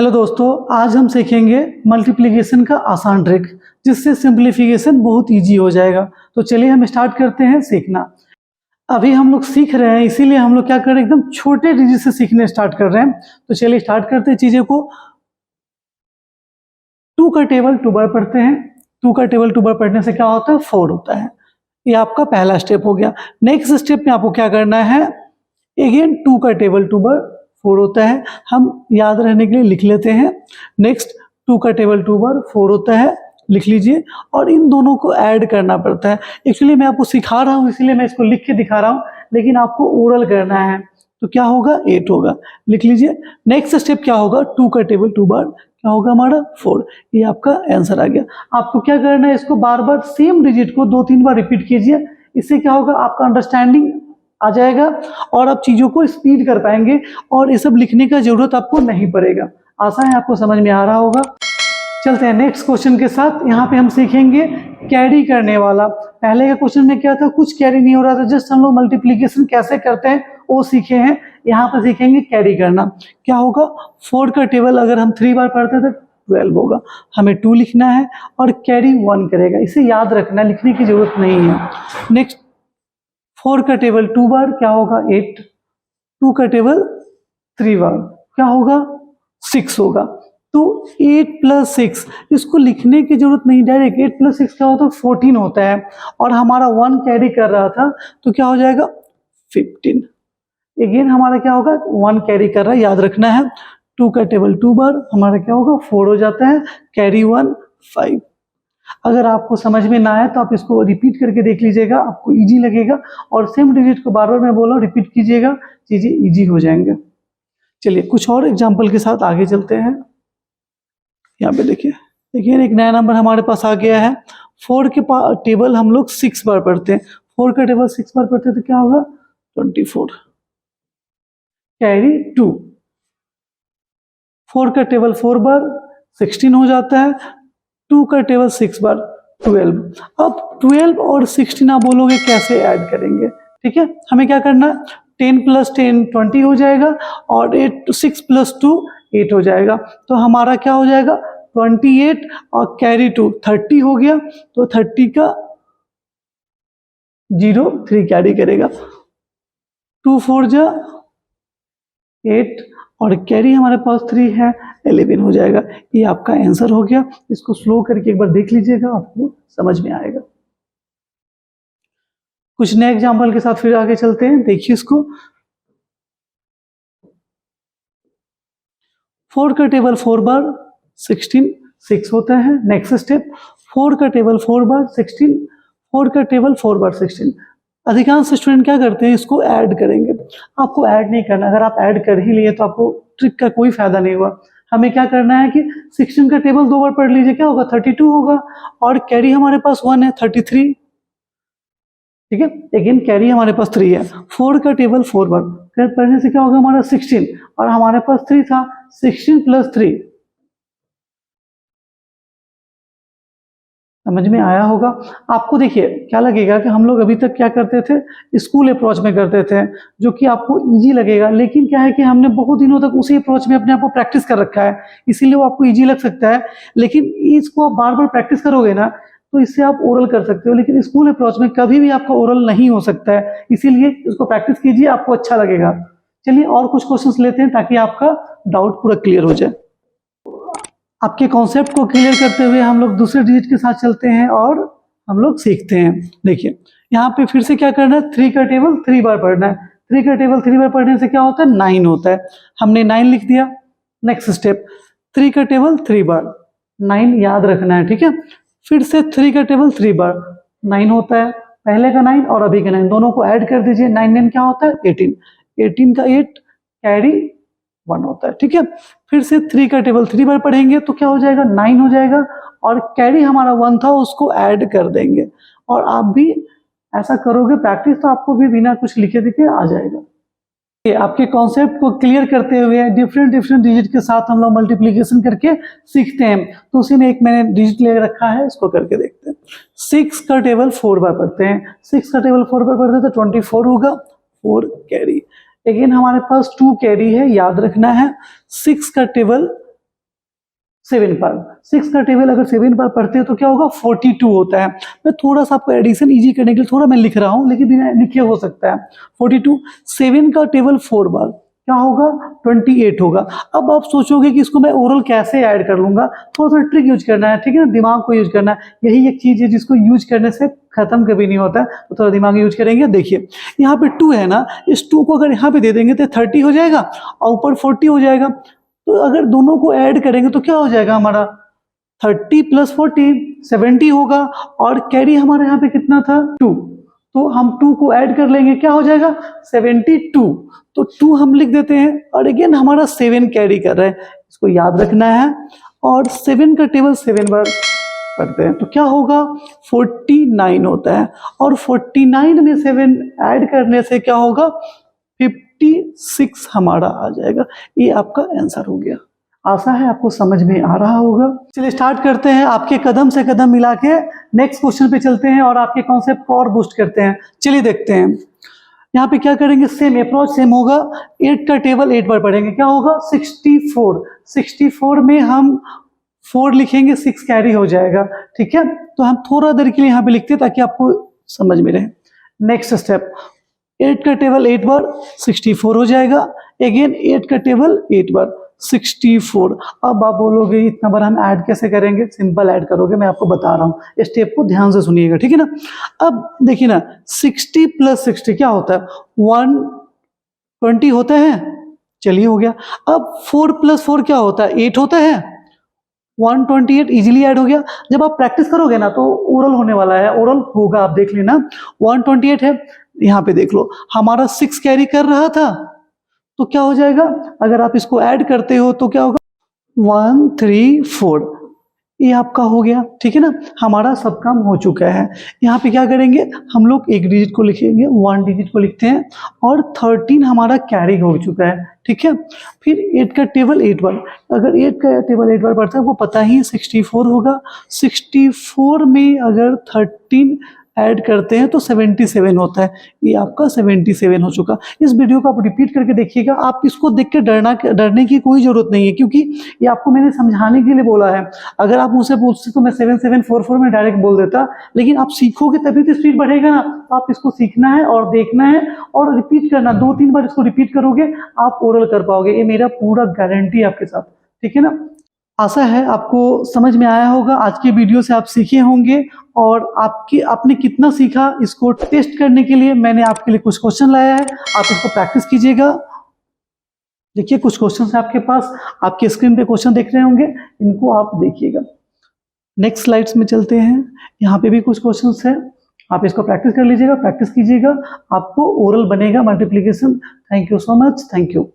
Hello दोस्तों, आज हम सीखेंगे मल्टीप्लिकेशन का आसान ट्रिक जिससे सिंप्लीफिकेशन बहुत इजी हो जाएगा। तो चलिए हम स्टार्ट करते हैं सीखना। अभी हम लोग सीख रहे हैं, इसीलिए हम लोग क्या कर रहे हैं, एकदम छोटे डिजिट से सीखने स्टार्ट कर रहे हैं। तो चलिए स्टार्ट करते हैं चीज़ें को। 2 का टेबल 2 बार पढ़ते हैं। 2 का टेबल 2 बार पढ़ने से क्या होता है, 4 होता है। ये आपका पहला स्टेप हो गया। नेक्स्ट स्टेप में आपको क्या करना है, अगेन 2 का टेबल 2 बार 4 होता है, हम याद रहने के लिए लिख लेते हैं। नेक्स्ट 2 का टेबल 2 बार 4 होता है, लिख लीजिए। और इन दोनों को ऐड करना पड़ता है। एक्चुअली मैं आपको सिखा रहा हूँ इसीलिए मैं इसको लिख के दिखा रहा हूँ, लेकिन आपको ओरल करना है तो क्या होगा, 8 होगा, लिख लीजिए। नेक्स्ट स्टेप क्या होगा, 2 का टेबल 2 बार क्या होगा हमारा 4। ये आपका आंसर आ गया। आपको क्या करना है, इसको बार बार सेम डिजिट को 2-3 बार रिपीट कीजिए। इससे क्या होगा, आपका अंडरस्टैंडिंग आ जाएगा और आप चीज़ों को स्पीड कर पाएंगे और ये सब लिखने का जरूरत आपको नहीं पड़ेगा। आशा है आपको समझ में आ रहा होगा। चलते हैं नेक्स्ट क्वेश्चन के साथ। यहाँ पे हम सीखेंगे कैरी करने वाला। पहले के क्वेश्चन में क्या था, कुछ कैरी नहीं हो रहा था, जस्ट हम लोग मल्टीप्लिकेशन कैसे करते हैं वो सीखे हैं। यहाँ पर सीखेंगे कैरी करना। क्या होगा, 4 का टेबल अगर हम 3 बार पढ़ते थे 12 होगा, हमें 2 लिखना है और कैरी 1 करेगा। इसे याद रखना, लिखने की जरूरत नहीं है। नेक्स्ट 4 का टेबल 2 बार क्या होगा 8, 2 का टेबल 3 बार क्या होगा 6 होगा। तो 8 + 6 इसको लिखने की जरूरत नहीं, डायरेक्ट 8 + 6 क्या होता है 14 होता है। और हमारा 1 कैरी कर रहा था तो क्या हो जाएगा 15। अगेन हमारा क्या होगा, 1 कैरी कर रहा है, याद रखना है। 2 का टेबल 2 बार हमारा क्या होगा 4 हो जाता है, कैरी 1 5। अगर आपको समझ में ना आए तो आप इसको रिपीट करके देख लीजिएगा, आपको इजी लगेगा। और सेम डिजिट को बार बार मैं बोला रिपीट कीजिएगा, चीजें इजी हो जाएंगे। चलिए कुछ और एग्जांपल के साथ आगे चलते हैं। यहाँ पे देखिए, एक नया नंबर हमारे पास आ गया है। 4 के टेबल हम लोग 6 बार पढ़ते हैं। 4 का टेबल 6 बार पढ़ते हैं तो क्या होगा 24, कैरी 2। 4 का टेबल 4 बार 16 हो जाता है। 2 का टेबल 6 बार 12। अब 12 और 16 आप बोलोगे कैसे ऐड करेंगे, ठीक है। हमें क्या करना, 10 + 10 20 हो जाएगा और 6 + 2 8 हो जाएगा। तो हमारा क्या हो जाएगा 28 और कैरी 2 30 हो गया। तो 30 का 0 3 कैरी करेगा, 2 4 जा 8 और कैरी हमारे पास 3 है, 11 हो जाएगा। ये आपका आंसर हो गया। इसको स्लो करके एक बार देख लीजिएगा, आपको समझ में आएगा। कुछ नए एग्जांपल के साथ फिर आगे चलते हैं, देखिए इसको। 4 का टेबल 4 बार 16 6 होता है। नेक्स्ट स्टेप 4 का टेबल 4 बार 16, 4 का टेबल 4 बार 16। अधिकांश स्टूडेंट क्या करते हैं, इसको ऐड करेंगे। आपको ऐड नहीं करना, अगर आप ऐड कर ही लिए तो आपको ट्रिक का कोई फायदा नहीं हुआ। हमें क्या करना है कि 16 का टेबल 2 बार पढ़ लीजिए, क्या होगा 32 होगा और कैरी हमारे पास 1 है 33, ठीक है। लेकिन कैरी हमारे पास 3 है। 4 का टेबल 4 बार पढ़ने से क्या होगा हमारा 16 और हमारे पास 3 था, 16 + 3। समझ में आया होगा आपको। देखिए क्या लगेगा कि हम लोग अभी तक क्या करते थे, स्कूल अप्रोच में करते थे, जो कि आपको इजी लगेगा। लेकिन क्या है कि हमने बहुत दिनों तक उसी अप्रोच में अपने आप को प्रैक्टिस कर रखा है, इसीलिए वो आपको इजी लग सकता है। लेकिन इसको आप बार बार प्रैक्टिस करोगे ना तो इससे आप ओरल कर सकते हो। लेकिन स्कूल अप्रोच में कभी भी आपका ओरल नहीं हो सकता है, इसीलिए इसको प्रैक्टिस कीजिए, आपको अच्छा लगेगा। चलिए और कुछ क्वेश्चंस लेते हैं ताकि आपका डाउट पूरा क्लियर हो जाए। आपके कॉन्सेप्ट को क्लियर करते हुए हम लोग दूसरे डिजिट के साथ चलते हैं और हम लोग सीखते हैं। देखिए यहाँ पे फिर से क्या करना है, 3 का टेबल 3 बार पढ़ना है। 3 का टेबल 3 बार पढ़ने से क्या होता है 9 होता है, हमने 9 लिख दिया। नेक्स्ट स्टेप 3 का टेबल 3 बार 9 याद रखना है, ठीक है। फिर से 3 का टेबल 3 बार 9 होता है, पहले का 9 और अभी का 9 दोनों को ऐड कर दीजिए। 9 क्या होता है 18, 18 का 8 कैरी 1 होता है, ठीक है। फिर से 3 का टेबल 3 बार पढ़ेंगे तो क्या हो जाएगा 9 हो जाएगा और कैरी हमारा 1 था उसको ऐड कर देंगे। और आप भी ऐसा करोगे प्रैक्टिस तो आपको भी बिना कुछ लिखे दिखे आ जाएगा। आपके कॉन्सेप्ट को क्लियर करते हुए डिफरेंट डिजिट के साथ हम लोग मल्टीप्लिकेशन करके सीखते हैं। तो उसी में एक मैंने डिजिट ले रखा है, इसको करके देखते हैं। 6 का टेबल 4 बार पढ़ते हैं। 6 का टेबल 4 बार पढ़ते हैं तो 24 होगा, 4 कैरी। लेकिन हमारे पास 2 कैरी है, याद रखना है। 6 का टेबल 7 पर। 6 का टेबल अगर 7 पर पढ़ते हैं तो क्या होगा 42 होता है। मैं थोड़ा सा आपको एडिशन इजी करने के लिए थोड़ा मैं लिख रहा हूँ, लेकिन बिना लिखे हो सकता है। 42 7 का टेबल 4 बार क्या होगा 28 होगा। अब आप सोचोगे कि इसको मैं ओरल कैसे ऐड कर लूंगा, थोड़ा सा ट्रिक यूज करना है, ठीक है ना, दिमाग को यूज करना है। यही एक चीज है जिसको यूज करने से खत्म कभी नहीं होता है, तो थोड़ा दिमाग यूज करेंगे। देखिए यहाँ पे 2 है ना, इस 2 को अगर यहाँ पे दे देंगे तो 30 हो जाएगा और ऊपर 40 हो जाएगा। तो अगर दोनों को ऐड करेंगे तो क्या हो जाएगा हमारा 30 + 40 70 होगा, और कैरी हमारे यहाँ पे कितना था 2, तो हम 2 को ऐड कर लेंगे, क्या हो जाएगा 72। तो 2 हम लिख देते हैं, और अगेन हमारा 7 कैरी कर रहा है, इसको याद रखना है। और 7 का टेबल 7 बार पढ़ते हैं तो क्या होगा 49 होता है, और 49 में 7 ऐड करने से क्या होगा 56 हमारा आ जाएगा। ये आपका आंसर हो गया। आशा है आपको समझ में आ रहा होगा। चलिए स्टार्ट करते हैं, आपके कदम से कदम मिला के नेक्स्ट क्वेश्चन पे चलते हैं और आपके कॉन्सेप्ट को और बूस्ट करते हैं। चलिए देखते हैं यहाँ पे क्या करेंगे, सेम अप्रोच सेम होगा। 8 का टेबल 8 बार पढ़ेंगे, क्या होगा 64। 64 में हम 4 लिखेंगे, 6 कैरी हो जाएगा, ठीक है। तो हम थोड़ा देर के लिए यहाँ पे लिखते हैं ताकि आपको समझ में रहे। नेक्स्ट स्टेप, 8 का टेबल 8 बार 64 हो जाएगा। अगेन 8 का टेबल 8 बार 64। अब आप बोलोगे इतना बार हम ऐड कैसे करेंगे, सिंपल ऐड करोगे, मैं आपको बता रहा हूँ, स्टेप को ध्यान से सुनिएगा, ठीक है ना। अब देखिए ना 60 + 60 क्या होता है 120 होता है, चलिए हो गया। अब 4 + 4 क्या होता है 8 होता है, 128 इजीली ऐड हो गया। जब आप प्रैक्टिस करोगे ना तो ओरल होने वाला है, ओरल होगा, आप देख लेना। 128 है, यहाँ पे देख लो हमारा 6 कैरी कर रहा था, तो क्या हो जाएगा अगर आप इसको ऐड करते हो तो क्या होगा 134, ये आपका हो गया, ठीक है ना। हमारा सब काम हो चुका है। यहाँ पे क्या करेंगे हम लोग एक डिजिट को लिखेंगे, 1 डिजिट को लिखते हैं, और 13 हमारा कैरी हो चुका है, ठीक है। फिर 8 का टेबल 8 बार, अगर 8 का टेबल 8 बार पढ़ता है वो पता ही 64 होगा। 64 में अगर 13 ऐड करते हैं तो 77 होता है, ये आपका 77 हो चुका। इस वीडियो को आप रिपीट करके देखिएगा, आप इसको देख के डरने की कोई ज़रूरत नहीं है, क्योंकि ये आपको मैंने समझाने के लिए बोला है। अगर आप मुझसे पूछते तो मैं 7744 में डायरेक्ट बोल देता, लेकिन आप सीखोगे तभी तो स्पीड बढ़ेगा ना। तो आप इसको सीखना है और देखना है और रिपीट करना, 2-3 बार इसको रिपीट करोगे आप ओरल कर पाओगे, ये मेरा पूरा गारंटी आपके साथ, ठीक है ना। आशा है आपको समझ में आया होगा, आज के वीडियो से आप सीखे होंगे, और आपने कितना सीखा इसको टेस्ट करने के लिए मैंने आपके लिए कुछ क्वेश्चन लाया है, आप इसको प्रैक्टिस कीजिएगा। देखिए कुछ क्वेश्चन है आपके पास, आपके स्क्रीन पे क्वेश्चन देख रहे होंगे, इनको आप देखिएगा। नेक्स्ट स्लाइड्स में चलते हैं, यहाँ पे भी कुछ क्वेश्चन है, आप इसको प्रैक्टिस कर लीजिएगा, प्रैक्टिस कीजिएगा, आपको ओरल बनेगा multiplication. Thank you so much, thank you.